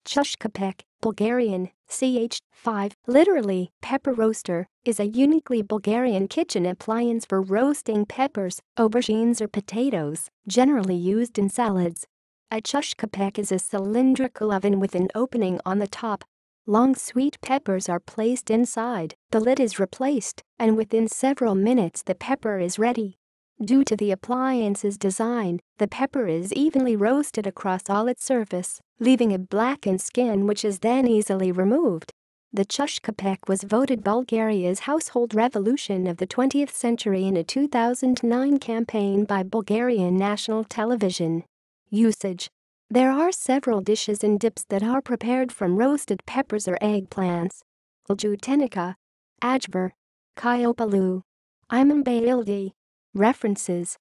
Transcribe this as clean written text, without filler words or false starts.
Chushkopek, Bulgarian, ch. 5, literally, pepper roaster, is a uniquely Bulgarian kitchen appliance for roasting peppers, aubergines or potatoes, generally used in salads. A Chushkopek is a cylindrical oven with an opening on the top. Long sweet peppers are placed inside, the lid is replaced, and within several minutes the pepper is ready. Due to the appliance's design, the pepper is evenly roasted across all its surface, leaving a blackened skin which is then easily removed. The Chushkopek was voted Bulgaria's household revolution of the 20th century in a 2009 campaign by Bulgarian National Television. Usage: there are several dishes and dips that are prepared from roasted peppers or eggplants. Ljutenica, Ajvar, Kyopalu, Imam Baildi. References